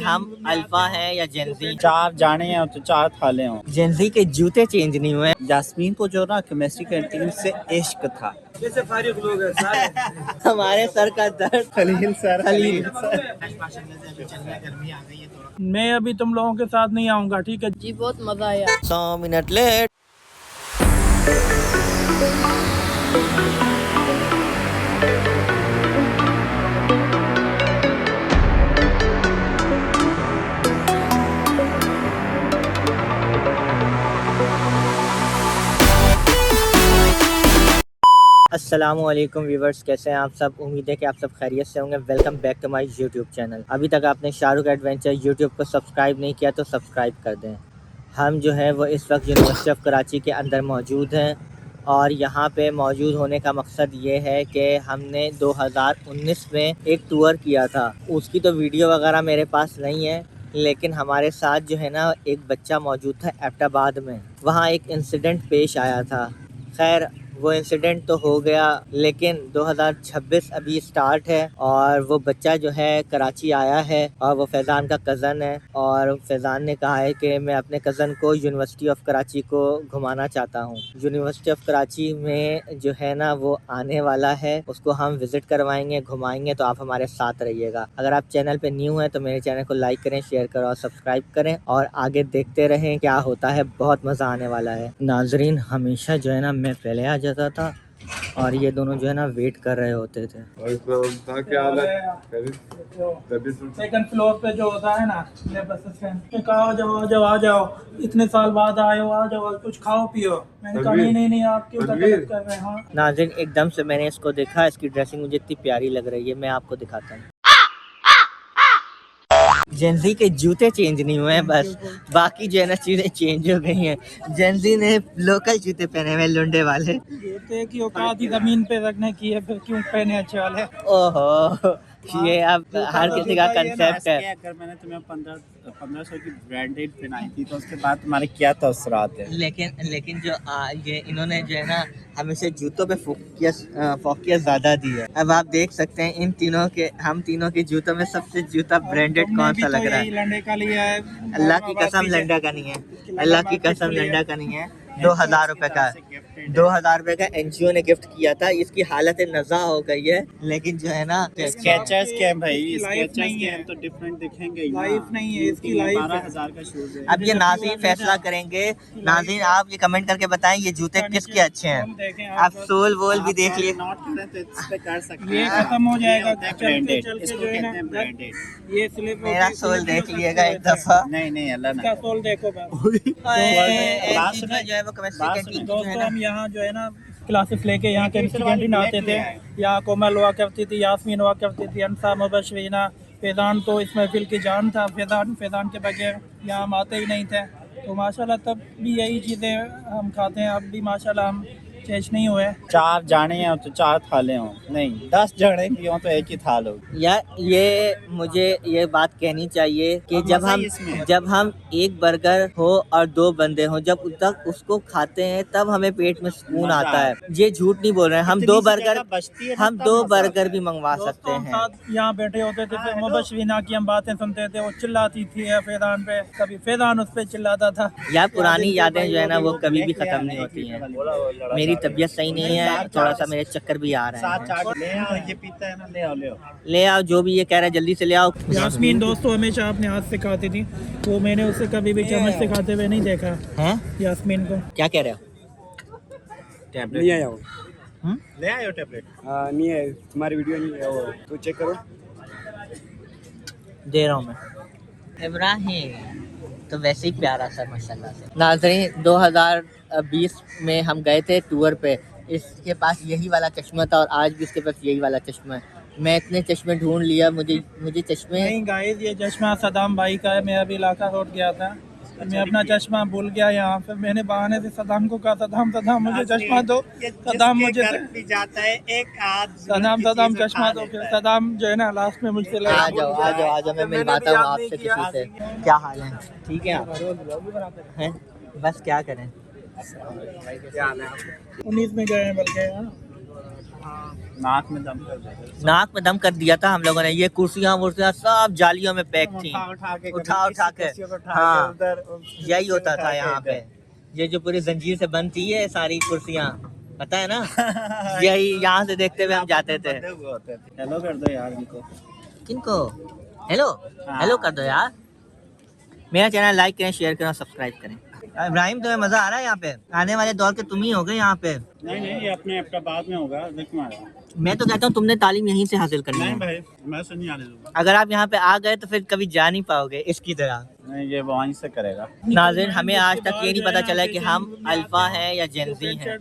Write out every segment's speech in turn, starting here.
हम अल्फा हैं या जेंजी? चार जाने हैं तो चार थाले हों। जेंजी के जूते चेंज नहीं हुए। यास्मीन को जो ना केमिस्ट्री कैंटीन से इश्क था। जैसे फारिग लोग हैं सारे। हमारे सर का दर्द खलील सर, खलील। मैं अभी तुम लोगों के साथ नहीं आऊँगा, ठीक है जी? बहुत मजा आया। 100 मिनट लेट। अस्सलामुअलैकुम व्यूवर्स, कैसे हैं आप सब? उम्मीद है कि आप सब खैरियत से होंगे। Welcome back to my YouTube channel. अभी तक आपने शाहरुख एडवेंचर यूट्यूब को सब्सक्राइब नहीं किया तो सब्सक्राइब कर दें। हम जो है वो इस वक्त यूनिवर्सिटी ऑफ कराची के अंदर मौजूद हैं और यहाँ पे मौजूद होने का मकसद ये है कि हमने 2019 में एक टूर किया था। उसकी तो वीडियो वगैरह मेरे पास नहीं है, लेकिन हमारे साथ जो है ना एक बच्चा मौजूद था एबटाबाद में। वहाँ एक इंसिडेंट पेश आया था। खैर वो इंसिडेंट तो हो गया, लेकिन 2026 अभी स्टार्ट है और वो बच्चा जो है कराची आया है और वो फैज़ान का कज़न है। और फैज़ान ने कहा है कि मैं अपने कज़न को यूनिवर्सिटी ऑफ कराची को घुमाना चाहता हूँ। यूनिवर्सिटी ऑफ कराची में जो है ना वो आने वाला है, उसको हम विज़िट करवाएंगे, घुमाएंगे। तो आप हमारे साथ रहिएगा। अगर आप चैनल पे न्यू हैं तो मेरे चैनल को लाइक करें, शेयर करें और सब्सक्राइब करें और आगे देखते रहें क्या होता है। बहुत मज़ा आने वाला है। नाजरीन, हमेशा जो है ना मैं पहले आ जाता था और ये दोनों जो है ना वेट कर रहे होते थे। सेकंड फ्लोर पे जो होता है ना बस स्टैंड, कहा जाओ आ जाओ, इतने साल बाद आए हो, आ जाओ कुछ खाओ पियो। मैंने कहा नहीं आप क्यों गलत कर रहे हैं। नाज़रीन, एकदम से मैंने इसको देखा, इसकी ड्रेसिंग मुझे इतनी प्यारी लग रही है, मैं आपको दिखाता हूँ। जेंजी के जूते चेंज नहीं हुए हैं, बस बाकी जो है ना चीज़ें चेंज हो गई हैं। जेंजी ने लोकल जूते पहने हुए लुंडे वाले। जूते की औकात ही जमीन पे रखने की है, फिर क्यों पहने अच्छे वाले। ओहो, ये अब हर किसी का कंसेप्ट है। अगर मैंने तुम्हें 1500 की ब्रांडेड पहनाई थी तो उसके बाद तुम्हारे क्या तअसुरात है? लेकिन जो ये इन्होंने जो है ना हमेशा जूतों पे फोकियस ज़्यादा दी है। अब आप देख सकते हैं हम तीनों के जूतों में सबसे जूता ब्रांडेड कौन सा लग रहा है? लंडे का लिया है। अल्लाह की कसम लंडा का नहीं है, अल्लाह की कसम लंडा का नहीं है। 2000 रुपए का, 2000 रुपए का एनजीओ ने गिफ्ट किया था। इसकी हालत नज़ा हो गई है, लेकिन जो है ना स्केचर्स के हैं भाई, लाइफ स्केचर्स नहीं के है। हैं तो डिफरेंट दिखेंगे ही ना। लाइफ नहीं है इसकी, लाइफ 12,000 का शूज है। अब ये नाज़रीन फैसला करेंगे। नाज़रीन आप ये कमेंट करके बताएं ये जूते किसके अच्छे हैं। आप सोल वोल भी देख लिए। नॉट करें तो इस पे कर सकते ये हैं। खत्म हो जाएगा ब्रांडेड, चलते इसको जो है कहते ना, हैं ब्रांडेड। ये स्लिप मेरा सोल देख लिएगा एक दफा। नहीं अल्लाह इसका ना। सोल देखो बस। जो है वो केमिस्ट्री कैंटीन जो है दोस्तों ना, हम यहाँ जो है ना क्लासेस लेके यहाँ केमिस्ट्री कैंटीन आते थे। यहाँ कोमल हुआ करती थी, यास्मीन हुआ करती थी, अनसा, मुबशरीना, फैज़ान तो इस महफिल की जान था। फैज़ान के बगैर यहाँ हम आते ही नहीं थे। तो माशाल्लाह तब भी यही चीज़ें हम खाते हैं। अब भी माशाल्लाह हम चेंज नहीं हुए। चार जाने हैं तो चार थाले हों, नहीं 10 जाने भी हों तो एक ही थाल हो। यार ये मुझे ये बात कहनी चाहिए कि जब हम एक बर्गर हो और 2 बंदे हो, जब तक उसको खाते हैं तब हमें पेट में सुकून आता है। ये झूठ नहीं बोल रहे हैं। हम 2 बर्गर भी मंगवा सकते हम हैं। साथ यहाँ बैठे होते थे, फिर मुबशरीना की हम बातें सुनते थे। वो चिल्लाती थी फैज़ान पे, कभी फैज़ान उस पे चिल्लाता था। यार पुरानी यादें जो है ना वो कभी भी खत्म नहीं होती हैं। मेरी तबीयत सही नहीं है, थोड़ा सा मेरे चक्कर भी आ रहे हैं। ले आओ, ये पीता है ना, ले आओ। ले आओ, जो भी ये कह रहा है जल्दी से ले आओ। यास्मीन दोस्तों हमेशा अपने हाथ से खाती थी, तो मैंने उसे कभी भी चम्मच से खाते हुए नहीं देखा। हैं? यास्मीन को क्या कह रहे हो? टैबलेट नहीं आया वो। ले आयो टैबलेट। नहीं है, तुम्हारी वीडियो नहीं है वो, तो चेक करो। दे रहा हूँ मैं। इब्राहिम तो वैसे ही प्यारा सा माशाल्लाह से। नाज़रीन 2020 में हम गए थे टूर पे। इसके पास यही वाला चश्मा था और आज भी इसके पास यही वाला चश्मा है। मैं इतने चश्मे ढूंढ लिया, मुझे चश्मे नहीं गाइस, ये चश्मा सदाम भाई का है। मैं अभी इलाका रोड गया था, मैं अपना चश्मा भूल गया यहाँ पे। मैंने बहाने से सदाम को कहा, सदाम मुझे चश्मा दो। सदाम मुझे जाता है एक आध सदाम चश्मा दो। फिर सदाम जो है ना लास्ट में मुझसे ले आ जाओ मैं मिलवाता हूँ आपसे किसी से। क्या हाल है? ठीक है आप हैं? बस क्या करें। 19 में गए हैं बल्कि। नाक में दम कर देते। नाक में दम कर दिया था हम लोगों ने। ये कुर्सियाँ वुर्सियाँ सब जालियों में पैक थी, उठा के उठा के हाँ उधर यही होता था यहाँ पे। ये जो पूरी जंजीर से बंद थी ये सारी कुर्सियाँ, पता है ना, यही यहाँ से देखते हुए हम जाते थे। हेलो कर दो यार इनको। किनको हेलो हेलो कर दो यार। मेरा चैनल लाइक करें, शेयर करें और सब्सक्राइब करें। इब्राहिम तुम्हें मजा आ रहा है यहाँ पे? आने वाले दौर के तुम ही हो गए यहाँ पे। नहीं ये अपने बाद में होगा, देख मैं तो कहता हूँ तुमने तालीम यहीं से हासिल करनी नहीं है। भाई मैं से नहीं आने दूंगा। अगर आप यहाँ पे आ गए तो फिर कभी जा नहीं पाओगे इसकी तरह। नहीं ये वहीं से करेगा। नाज़रीन हमें आज तक ये नहीं पता चला कि हम अल्फा हैं या जेनजी हैं।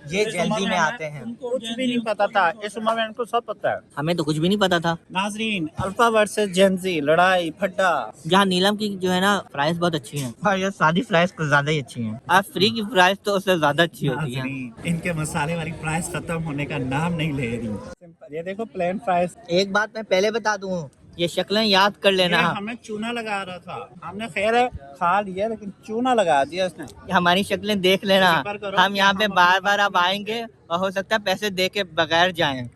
ये जेनजी में आते हैं। कुछ भी नहीं पता था इस उम्र में, इनको सब पता है। हमें तो कुछ भी नहीं पता था। नाजरीन अल्फा वर्सेस जेनजी, लड़ाई फड्डा। जहाँ नीलम की जो है ना फ्राइज बहुत अच्छी हैं और ये सादी फ्राइज कुछ ज्यादा ही अच्छी हैं। आप फ्री की फ्राइज तो उससे ज्यादा अच्छी होती हैं। इनके मसाले वाली फ्राइज खत्म होने का नाम नहीं ले रही। ये देखो प्लेन फ्राइज। एक बात मैं पहले बता दूं, ये शक्लें याद कर लेना। हमें चूना लगा रहा था, हमने खैर है खा लिया लेकिन चूना लगा दिया उसने। हमारी शक्लें देख लेना। हम यहाँ पे बार बार अब आएंगे और हो सकता है पैसे दे के बगैर जाएं।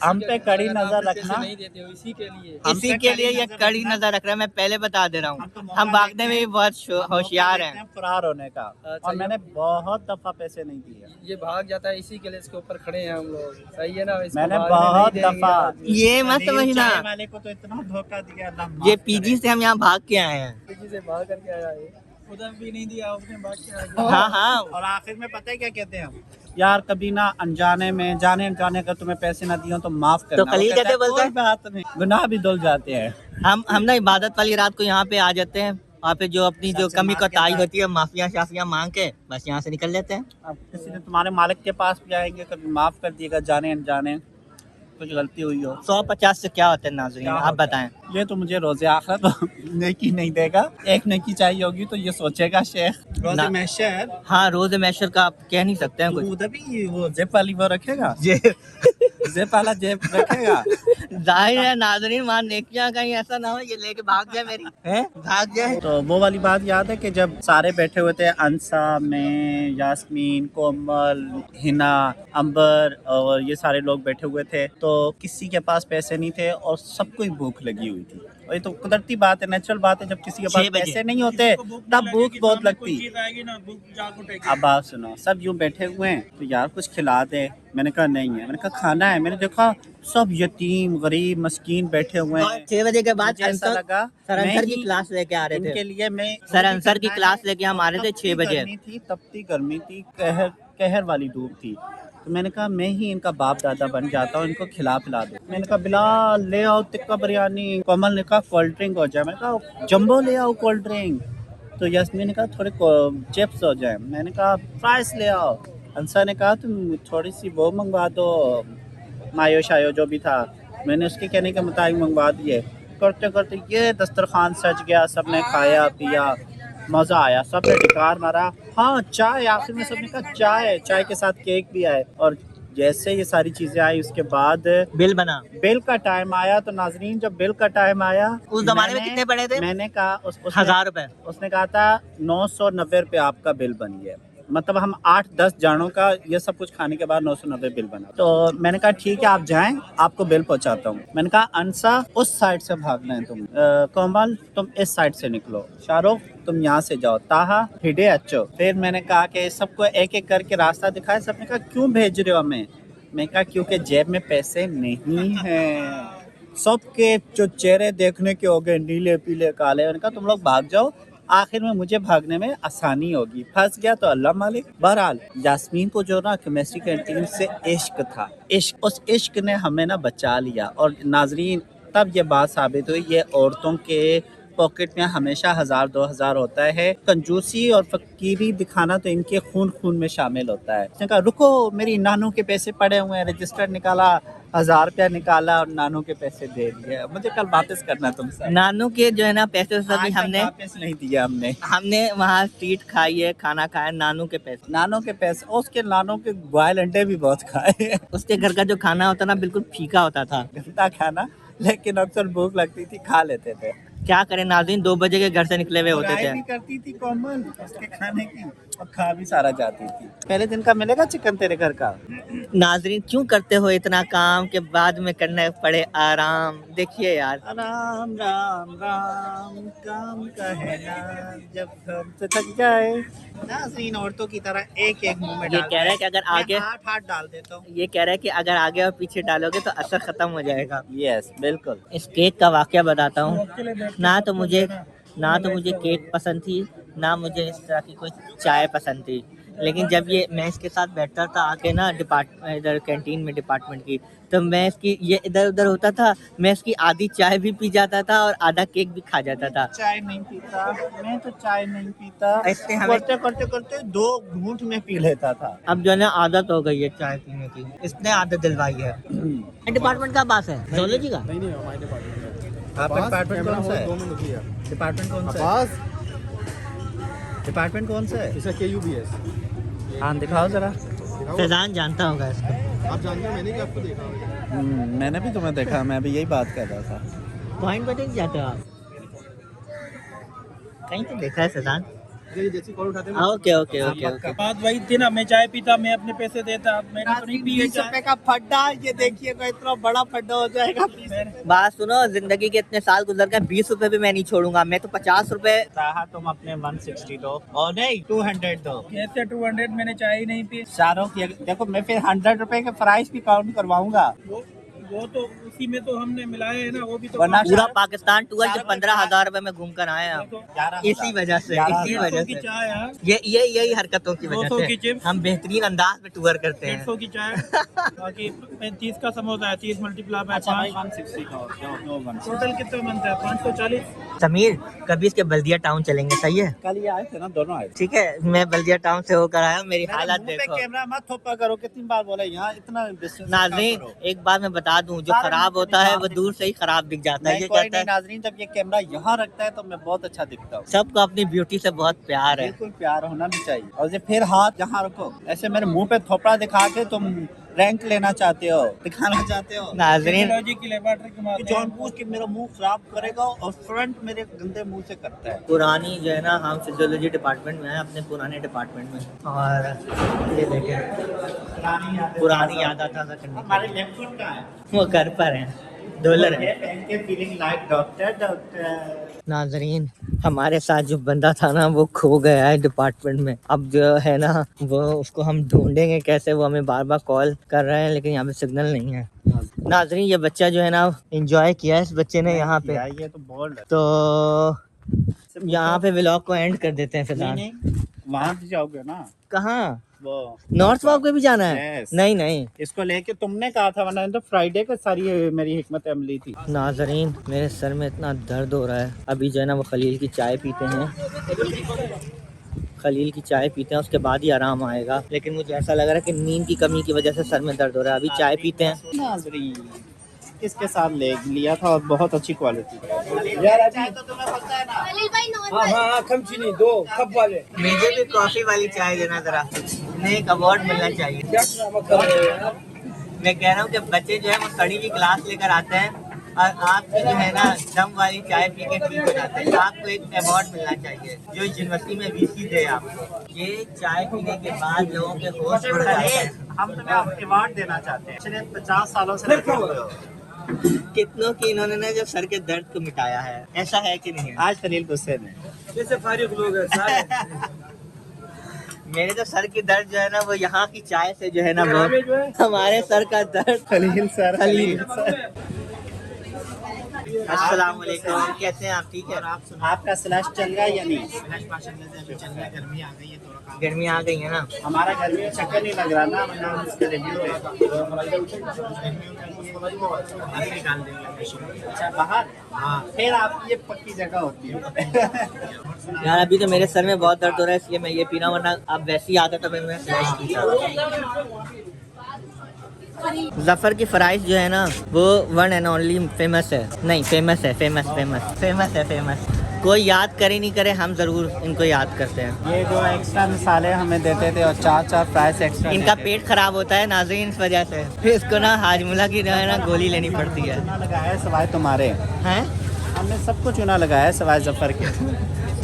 हम पे कड़ी नजर रखना। इसी के लिए ये कड़ी नजर रख रहा है। मैं पहले बता दे रहा हूँ, हम भागने में भी बहुत होशियार हैं। फरार होने का। और मैंने बहुत दफा पैसे नहीं दिए। ये भाग जाता है, इसी के लिए इसके ऊपर खड़े हैं हम लोग। सही है ना? मैंने बहुत दफा ये मत समझना, चाय वाले को तो इतना धोखा दिया अल्लाह। ये पीजी से हम यहाँ भाग के आए हैं। पीजी से भाग करके आया है, उधर भी नहीं दिया उसने, भाग के आ गया। हाँ हाँ। और आखिर में पता है क्या कहते हैं हम, यार कभी ना अनजाने में जाने अनजाने अगर तुम्हें पैसे ना दिए तो माफ करना। तो खलील कहते बोलते हैं, कोई बात नहीं, गुनाह भी धुल जाते हैं। हम ना इबादत वाली रात को यहाँ पे आ जाते हैं। वहाँ पे जो अपनी जो कमी कोताही होती है माफिया शाफिया मांग के बस यहाँ से निकल लेते हैं। अब किसी ने तुम्हारे मालिक के पास भी आएंगे, कभी माफ कर दिएगा जाने अनजाने कुछ गलती हुई हो। 150 से क्या होता है नाज़रीन, आप बताएं। ये तो मुझे रोजे आखिरत नेकी नहीं देगा। एक नेकी चाहिए होगी तो ये सोचेगा शेख रोजे महशर। हाँ रोज़े महशर का आप कह नहीं सकते हैं कुछ। उधर भी वो जेब वाली वो रखेगा, ये जेब वाला जेब रखेगा। जाहिर है नाज़रीन वहाँ नेकियां कहीं ऐसा ना हो ये लेके भाग जाए मेरी है, भाग जाए। तो वो वाली बात याद है कि जब सारे बैठे हुए थे, अंसा में यास्मीन, कोमल, हिना, अंबर और ये सारे लोग बैठे हुए थे, तो किसी के पास पैसे नहीं थे और सबको ही भूख लगी हुई थी। और ये तो कुदरती बात है, नेचुरल बात है, जब किसी के पास पैसे नहीं होते तब भूख बहुत लगती। अब आप सुनो, सब यूँ बैठे हुए हैं तो यार कुछ खिला दे। मैंने कहा नहीं है, मैंने कहा खाना है। मैंने देखा सब यतीम गरीब मस्कीन बैठे हुए हैं। 6 बजे के बाद ऐसा लगा सर अंसर की क्लास लेके आ रहे थे। इनके लिए मैं सर अंसर की क्लास लेके हम आ रहे थे 6 बजे। तपती गर्मी थी, कहर वाली धूप थी। तो मैंने कहा मैं ही इनका बाप दादा बन जाता हूँ, इनको खिला पिला दो। मैंने कहा बिलाल ले आओ टिक्का बिरयानी। कोमल ने कहा कोल्ड ड्रिंक हो जाए। मैंने कहा जम्बो ले आओ कोल्ड ड्रिंक। तो यास्मीन ने कहा थोड़े चिप्स हो जाए। मैंने कहा फ्राइज ले आओ। अंसा ने कहा तुम थोड़ी सी वो मंगवा दो, मायो शायो जो भी था। मैंने उसके कहने के मुताबिक मंगवा दिए। करते करते ये दस्तरखान सज गया, सबने खाया पिया, मज़ा आया, सबने ढिकार मारा। हाँ चाय, आखिर में सबने कहा चाय के साथ केक भी आए। और जैसे ये सारी चीज़ें आई उसके बाद बिल बना, बिल का टाइम आया। तो नाजरीन जब बिल का टाइम आया, उस जमाने में कितने पड़े थे? मैंने कहा 1000 रुपए। उसने कहा था 990 रुपये आपका बिल बन गया। मतलब हम 8-10 जानों का ये सब कुछ खाने के बाद 990 बिल बना। तो मैंने कहा ठीक है आप जाएं, आपको बिल पहुंचाता हूँ। मैंने कहा अंसा उस साइड से भागना है तुम, कोमल तुम इस साइड से निकलो, शाहरुख तुम यहाँ से जाओ, ताहा हिडे अच्छो। फिर मैंने कहा कि सबको एक एक करके रास्ता दिखाया। सबने कहा क्यों भेज रहे हो हमें? मैं कहा क्योंकि जेब में पैसे नहीं हैं। सबके जो चेहरे देखने के हो गए नीले पीले काले। मैंने कहा तुम लोग भाग जाओ, आखिर में मुझे भागने में आसानी होगी। फंस गया तो अल्लाह मालिक। बहरहाल यास्मीन को जो ना केमिस्ट्री कैंटीन से इश्क था, इश्क, उस इश्क ने हमें ना बचा लिया। और नाजरीन तब ये बात साबित हुई, ये औरतों के पॉकेट में हमेशा 1000-2000 होता है। कंजूसी और फकीरी दिखाना तो इनके खून खून में शामिल होता है। उसने कहा रुको मेरी नानू के पैसे पड़े हुए हैं, रजिस्टर निकाला, 1000 रुपया निकाला और नानू के पैसे दे दिए। मुझे कल वापस करना तुमसे। नानू के जो है ना पैसे सभी हमने वापस नहीं दिया। हमने वहाँ स्ट्रीट खाई है, खाना खाया, नानू के पैसे। नानों के पैसे, उसके नानों के बॉयल अंडे भी बहुत खाए। उसके घर का जो खाना होता ना बिल्कुल फीका होता था, गंदा खाना, लेकिन अक्सर भूख लगती थी खा लेते थे। क्या करें नाज़रीन, 2 बजे के घर से निकले हुए होते बुराई थे। भी करती थी कोमल उसके खाने की। और खा भी सारा जाती थी। पहले दिन का मिलेगा चिकन तेरे घर का। नाजरीन क्यों करते हो इतना काम के बाद में करना पड़े आराम। देखिए यार, राम राम राम काम का है ना जब हम से थक जाए। नाज़रीन औरतों की तरह एक एक मुंह में ये डाल कह रहा है कि अगर आगे, हाथ हाथ डाल देता हूँ। ये कह रहा है कि अगर आगे और पीछे डालोगे तो असर खत्म हो जाएगा। यस बिल्कुल। इस केक का वाकया बताता हूँ। उसके लिए बैठ के ना तो बात मुझे करते हैं ना तो मुझे केक पसंद थी, ना मुझे इस तरह की कोई चाय पसंद थी। लेकिन जब ये मैं इसके साथ बैठता था आके ना इधर कैंटीन में डिपार्टमेंट की, तो मैं इसकी ये इधर उधर होता था, मैं इसकी आधी चाय भी पी जाता था और आधा केक भी खा जाता था। चाय नहीं पीता, मैं तो चाय नहीं पीता। ऐसे हमें करते करते करते 2 घूंट में पी लेता था। अब जो है ना आदत हो गई है चाय पीने की, इसने आदत दिलवाई है। डिपार्टमेंट का पास है जोलॉजी का। नहीं हमारे डिपार्टमेंट आपका डिपार्टमेंट कौन सा है? 2 मिनट रुकिए। डिपार्टमेंट कौन सा है? आवाज डिपार्टमेंट कौन सा है? इसका KUBS। हाँ दिखाओ जरा। फैजान जानता होगा इसको। आप जानते हो, मैंने भी आपको देखा होगा। मैंने भी तुम्हें देखा, मैं भी यही बात कर रहा था। पॉइंट पर देख जाते हो आप? कहीं तो देखा है फैजान। ये जैसी कॉल उठाते हैं ओके ओके ओके ओके। बात वही थी ना, मैं चाय पीता, मैं अपने पैसे देता, मैंने तो नहीं पी है 20 चाय। रुपए का फड्डा, ये देखिएगा इतना बड़ा फड्डा हो जाएगा। बात सुनो, जिंदगी के इतने साल गुजर गए, 20 रुपए भी मैं नहीं छोड़ूंगा। मैं तो 50 रुपए। चाहा तुम अपने 160 दो और नहीं 200 दो। कैसे 200? मैंने चाय ही नहीं पी। चारों की देखो, मैं फिर 100 रुपए के प्राइस भी काउंट करवाऊंगा। वो तो उसी में तो हमने मिलाया है ना, वो भी तो वरना पूरा पाकिस्तान टूर जो 15,000 रुपए में घूम कर आए हम, 11,000 इसी वजह से, 11,000 इसी वजह की से, चाय यार, यही हरकतों की 200 वजह की से चिप्स, हम बेहतरीन अंदाज में टूर करते हैं। 150 की चाय, बाकी 35 का समोसा है, 30 मल्टीप्लाई बाय अच्छा भाई 5, 160 दो टोटल कितना बनता है? 540। समीर, कभी इसके बल्दिया टाउन चलेंगे, सही है? कल ये आए थे ना, दोनों आए थे। ठीक है, मैं बल्दिया टाउन से होकर आया हूँ, मेरी हालत मुंह पे देखो। कैमरा मत थोपा करो, कितनी बार बोला यहाँ इतना distance नाजरीन करो। एक बात मैं बता दूं, जो सारे खराब मुंह होता पे है वो दूर से ही खराब दिख जाता है। नहीं ये कोई कहता नहीं है नाजरीन, जब ये कैमरा यहाँ रखता है तो मैं बहुत अच्छा दिखता हूँ। सबको अपनी ब्यूटी से बहुत प्यार है। बिल्कुल प्यार होना भी चाहिए। और ये फिर हाथ यहाँ रखो, ऐसे मेरे मुंह पे थोपड़ा दिखा के तुम रैंक लेना चाहते हो, दिखाना चाहते हो। नाजरीन टेक्नोलॉजी की लेबोरेटरी कि जॉन पूछ के मेरा मुंह खराब करेगा और फ्रंट मेरे गंदे मुंह से करता है। पुरानी जो है ना, हम फिजियोलॉजी डिपार्टमेंट में हैं, अपने पुराने डिपार्टमेंट में, और ये देखें पुरानी याद आता था करने हमारे लेफ्ट फुट का है, की। वो घर पर हैं, डॉलर है। Feeling like doctor. नाजरीन हमारे साथ जो बंदा था ना, वो खो गया है डिपार्टमेंट में। अब जो है ना, वो उसको हम ढूंढेंगे कैसे, वो हमें बार बार कॉल कर रहे हैं, लेकिन यहाँ पे सिग्नल नहीं है। नाजरीन ये बच्चा जो है ना, एंजॉय किया है इस बच्चे ने यहाँ पे, ये तो बोल्ड है। तो यहाँ पे व्लॉग को एंड कर देते हैं फिलहाल। वहाँ भी जाओगे ना, कहाँ? वो नॉर्थ वॉक पे भी जाना है? Yes. नहीं नहीं इसको लेके तुमने कहा था, वरना तो फ्राइडे को सारी मेरी हिकमत अमली थी। नाजरीन मेरे सर में इतना दर्द हो रहा है। अभी जो है ना, वो खलील की चाय पीते हैं, खलील की चाय पीते हैं, उसके बाद ही आराम आएगा। लेकिन मुझे ऐसा लग रहा है कि नींद की कमी की वजह से सर में दर्द हो रहा है। अभी चाय पीते हैं। नाजरीन इसके साथ ले लिया था और बहुत अच्छी क्वालिटी। चाय तो तुम्हें पता है ना। हाँ कम चीनी 2 कप वाले। मुझे भी कॉफी वाली चाय देना जरा, उन्हें एक अवार्ड मिलना चाहिए। मैं कह रहा हूँ कि बच्चे जो है वो कड़ी की क्लास लेकर आते हैं और आपको जो है ना दम वाली चाय पी के ठीक हो जाते हैं। आपको एक अवार्ड मिलना चाहिए जो यूनिवर्सिटी में VC दे आपको। ये चाय पीने के बाद लोगों के होश बढ़ जाते हैं। हम तुम्हें अवार्ड देना चाहते हैं। पिछले 50 सालों से लगे हुए हो। कितनों की इन्होंने ना जो सर के दर्द को मिटाया है, ऐसा है कि नहीं है? आज खलील गुस्से में। जैसे फारिग लोग हैं सारे। मेरे तो सर की दर्द जो है ना, वो यहाँ की चाय से जो है ना, वो हमारे सर का दर्द। खलील सर, खलील। सर। अस्सलाम वालेकुम, कैसे हैं आप? ठीक है। आपका स्लैश चल रहा है या नहीं? गर्मी आ गई है ना। हमारा गर्मी में चक्कर नहीं लग रहा ना, वरना हम इसके रिव्यू पे अच्छा बाहर। हाँ फिर आपकी ये पक्की जगह होती है। यार अभी तो मेरे सर में बहुत दर्द हो रहा है, इसलिए मैं ये पी रहा हूँ, वरना अब वैसे ही आता तो मैं स्लैश पीता। जफर की फ्राइज जो है ना, वो वन एंड ओनली फेमस है। नहीं फेमस है, फेमस। कोई याद करे नहीं करे, हम जरूर इनको याद करते हैं। ये जो एक्स्ट्रा मसाले हमें देते थे और 4 फ्राइज एक्स्ट्रा। इनका पेट खराब होता है नाज़रीन इस वजह से, फिर इसको ना हाजमुला की जो है ना गोली लेनी पड़ती है। चूना लगाया है सवाए तुम्हारे हैं? हमने सबको चूना लगाया है सवाए जफर के।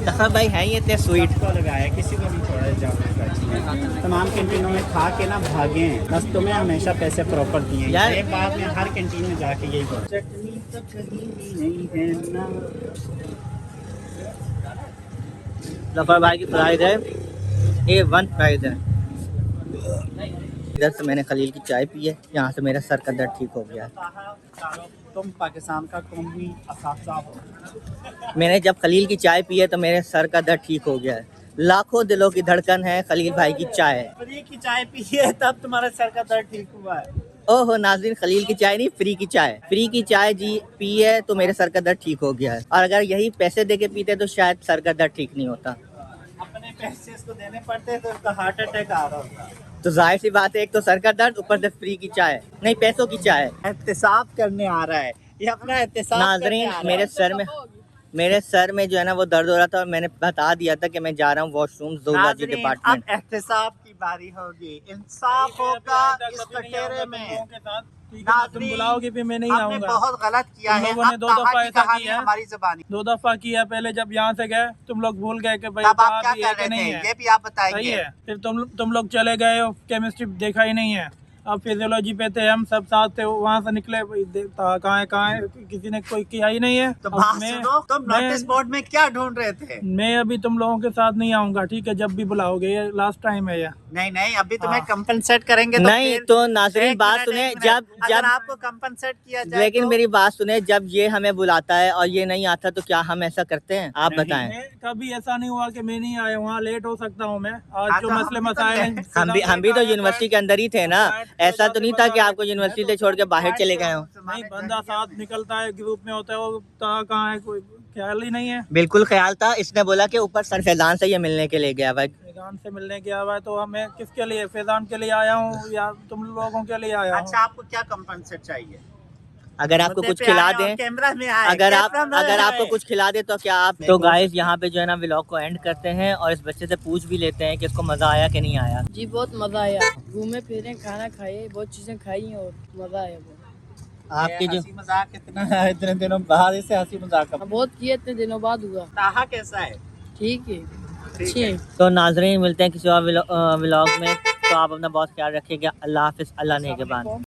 तखा भाई हैं ये इतने स्वीट। सबको लगाया, किसी को नहीं छोड़ा जामुन। तमाम कैंटीनों में खा के ना भागे हैं, बस तुम्हें हमेशा पैसे प्रॉपर दिए यार- हैं। एक बात में हर कैंटीन में जाके यही बोल, चटनी तो कहीं भी नहीं है ना। जफर भाई की प्राइस है A1 प्राइस है। इधर से मैंने खलील की चाय पी है, यहाँ से मेरा सर का दर्द ठीक हो गया है। तुम पाकिस्तान का कौमी असासा हो। मैंने जब खलील की चाय पी है तो मेरे सर का दर्द ठीक हो गया है। लाखों दिलों की धड़कन है खलील भाई की चाय है। फ्री की चाय पी है तब तुम्हारा सर का दर्द ठीक हुआ है। ओहो नाज़रीन, खलील की चाय नहीं, फ्री की चाय। फ्री की चाय जी पी है तो मेरे सर का दर्द ठीक हो गया है, और अगर यही पैसे दे के पीते तो शायद सर का दर्द ठीक नहीं होता। अपने पैसे इसको देने पड़ते तो उसका हार्ट अटैक आ रहा होता। तो जाहिर सी बात है, एक तो सर का दर्द, ऊपर से फ्री की चाय, नहीं पैसों की चाय। एहतसाब करने आ रहा है ये, अपना एहतसाब नाज़रीन मेरे सर में जो है ना वो दर्द हो रहा था, और मैंने बता दिया था कि मैं जा रहा हूँ वॉशरूम ज़ूलॉजी अब डिपार्टमेंट। एहतसाब की बारी होगी, इंसाफ होगा इस कटेरे में। तुम बुलाओगे भी मैं नहीं हमने आऊंगा। बहुत गलत किया तुम है। लोगों ने अब 2 ताहा दफा की ऐसा कहानी किया है। हमारी ज़बानी। 2 दफा किया, पहले जब यहाँ से गए तुम लोग भूल गए कि भाई तब आप कहाँ क्या भी है कर कि रहे नहीं थे है। ये भी आप सही बताइए। है, फिर तुम लोग चले गए हो, केमिस्ट्री देखा ही नहीं है। अब फिजियोलॉजी पे थे, हम सब साथ थे, वहाँ से निकले, कहाँ है किसी ने कोई किया ही नहीं है। तो अब बात मैं- सुनो, तुम मैं- नोटिस बोर्ड में क्या ढूंढ रहे थे? मैं अभी तुम लोगों के साथ नहीं आऊंगा, ठीक है, जब भी बुलाओगे, ये लास्ट टाइम है ये। नहीं अभी तुम्हें हाँ। कंपनसेट करेंगे तो नहीं फिर- तो नाज़रीन एक बात मिनट, सुने, एक मिनट। जब अगर आपको कंपनसेट किया जाए लेकिन तो? मेरी बात सुने, जब ये हमें बुलाता है और ये नहीं आता तो क्या हम ऐसा करते हैं? आप नहीं। बताएं। मैं कभी ऐसा नहीं हुआ कि मैं नहीं आया, वहाँ लेट हो सकता हूँ मैं। हाँ, आज जो तो मसले हम भी तो मसाइल लेट- हैं, हम भी तो यूनिवर्सिटी के अंदर ही थे ना, ऐसा तो नहीं था कि आपको यूनिवर्सिटी से छोड़ के बाहर चले गए हो। नहीं, बंदा साथ निकलता है, ग्रुप में होता है, वो कहाँ है कोई ख्याल ही नहीं है। बिल्कुल ख्याल था, इसने बोला कि ऊपर सर फैजान से ये मिलने के लिए गया भाई। फैजान से मिलने गया हुआ है, तो हमें किसके लिए, फैजान के लिए आया हूँ या तुम लोगों के लिए आया हूँ? अच्छा, आपको क्या कंपनसेट चाहिए? अगर आपको मुद्दे कुछ पे खिला आए और दें, कैमरा में आए, अगर कैमरा में आपको आए। कुछ खिला दे तो क्या आप। तो गाइस यहाँ पे जो है ना व्लॉग को एंड करते हैं, और इस बच्चे से पूछ भी लेते हैं कि इसको मजा आया कि नहीं आया। जी बहुत मज़ा आया, घूमे फिरे, खाना खाए, बहुत चीज़ें खाई और मज़ा आया बहुत। आपकी जो हंसी मजाक इतने दिनों बाद इसे हंसी मजाक का। बहुत किए, इतने दिनों बाद हुआ। ताहा कैसा है? ठीक है, ठीक अच्छी है। है। तो नाजरीन मिलते हैं किसी और व्लॉग में, तो आप अपना बहुत ख्याल रखिएगा। अल्लाह हाफिज़, अल्लाह ने के बाद।